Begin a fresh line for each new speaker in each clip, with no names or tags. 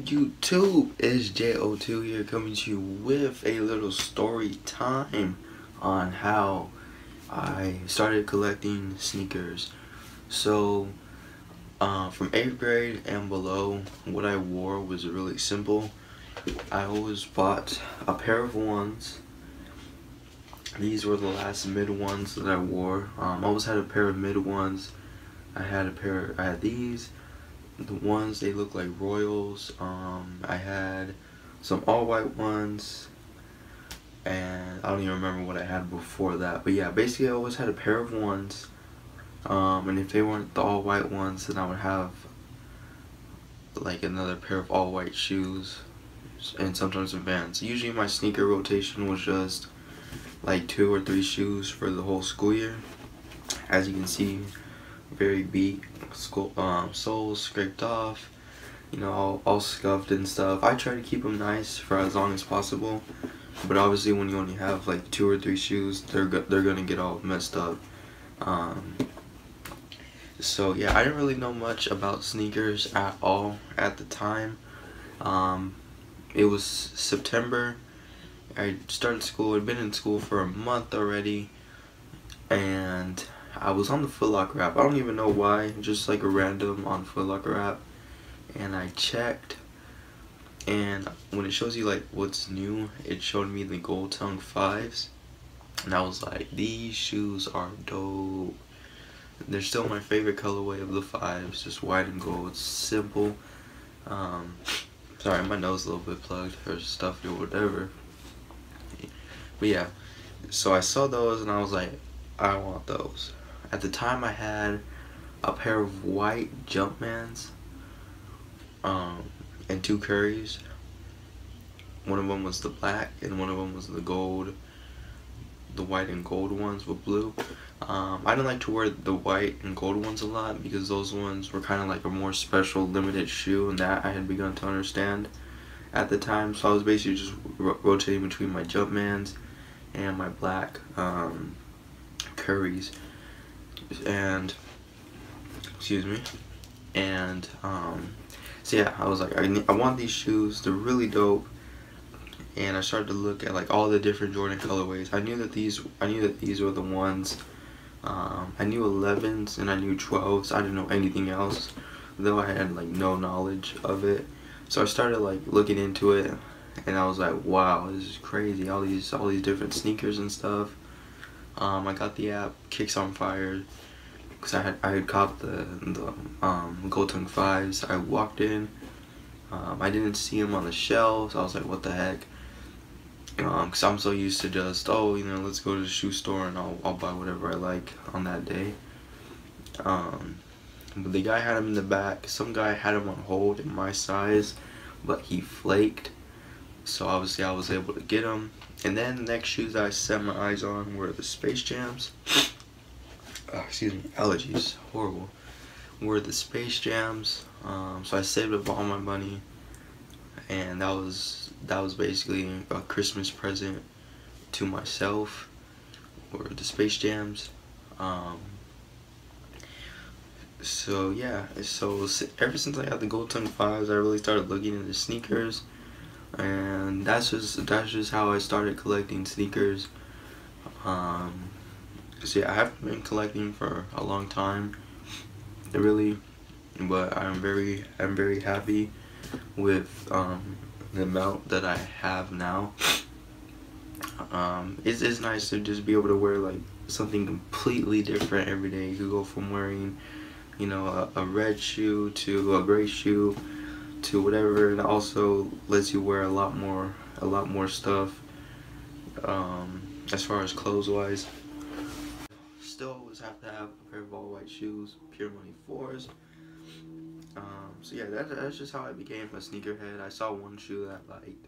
YouTube? It's JO2 here, coming to you with a little story time on how I started collecting sneakers. So, from 8th grade and below, what I wore was really simple. I always bought a pair of ones. These were the last mid ones that I wore. I always had a pair of mid ones. I had these. The ones, they look like Royals. I had some all white ones, and I don't even remember what I had before that, but yeah, basically I always had a pair of ones, and if they weren't the all white ones, then I would have like another pair of all white shoes and sometimes some Vans. Usually my sneaker rotation was just like 2 or 3 shoes for the whole school year. As you can see, very beat, soles scraped off, you know, all scuffed and stuff. I try to keep them nice for as long as possible, but obviously when you only have like 2 or 3 shoes, they're gonna get all messed up. So yeah, I didn't really know much about sneakers at all at the time. It was September. I started school. I'd been in school for a month already, and I was on the Foot Locker app. I don't even know why, just like a random on Foot Locker app, and I checked, and when it shows you like what's new, it showed me the Gold Tongue 5s, and I was like, these shoes are dope. They're still my favorite colorway of the 5s, just white and gold, simple. Sorry, my nose is a little bit plugged or stuffed or whatever. But yeah, so I saw those and I was like, I want those. At the time I had a pair of white Jumpmans, and 2 Currys. One of them was the black and one of them was the gold, the white and gold ones with blue. I didn't like to wear the white and gold ones a lot because those ones were kind of like a more special limited shoe, and that I had begun to understand at the time. So I was basically just rotating between my Jumpmans and my black Currys, and excuse me, and so yeah, I was like, I want these shoes, they're really dope. And I started to look at like all the different Jordan colorways. I knew that these were the ones. I knew 11s and I knew 12s. I didn't know anything else, though I had like no knowledge of it. So I started like looking into it, and I was like, wow, this is crazy. All these different sneakers and stuff. I got the app Kicks on Fire because I had caught the Gold Tongue 5s. I walked in. I didn't see them on the shelves. I was like, what the heck? Because I'm so used to just, oh, you know, let's go to the shoe store and I'll buy whatever I like on that day. But the guy had them in the back. Some guy had them on hold in my size, but he flaked. So obviously I was able to get them. And then the next shoes that I set my eyes on were the Space Jams. Excuse me, allergies, horrible. Were the Space Jams. So I saved up all my money, and that was basically a Christmas present to myself, or the Space Jams. So yeah, so ever since I got the Gold Tongue 5s, I really started looking into sneakers, and that's just how I started collecting sneakers. So yeah, I haven't been collecting for a long time, really, but I'm very happy with the amount that I have now. It's nice to just be able to wear like something completely different every day. You could go from wearing, you know, a red shoe to a gray shoe to whatever, and it also lets you wear a lot more stuff, as far as clothes wise. Still always have to have a pair of all white shoes, Pure Money 4s. So yeah, that's just how I became a sneakerhead. I saw one shoe that I liked,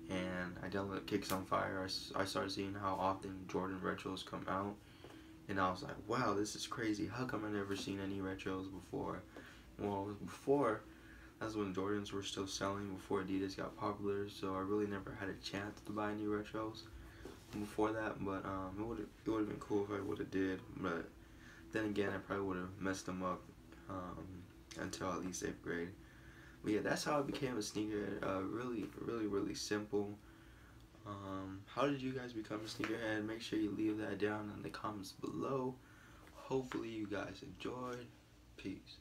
and I downloaded Kicks on Fire. I started seeing how often Jordan retros come out, and I was like, wow, this is crazy. How come I never seen any retros before? Well, before, that's when Jordans were still selling, before Adidas got popular, so I really never had a chance to buy any retros before that. But it would have been cool if I would have did, but then again, I probably would have messed them up until at least 8th grade. But yeah, that's how I became a sneakerhead. Really simple. How did you guys become a sneakerhead? Make sure you leave that down in the comments below. Hopefully you guys enjoyed. Peace.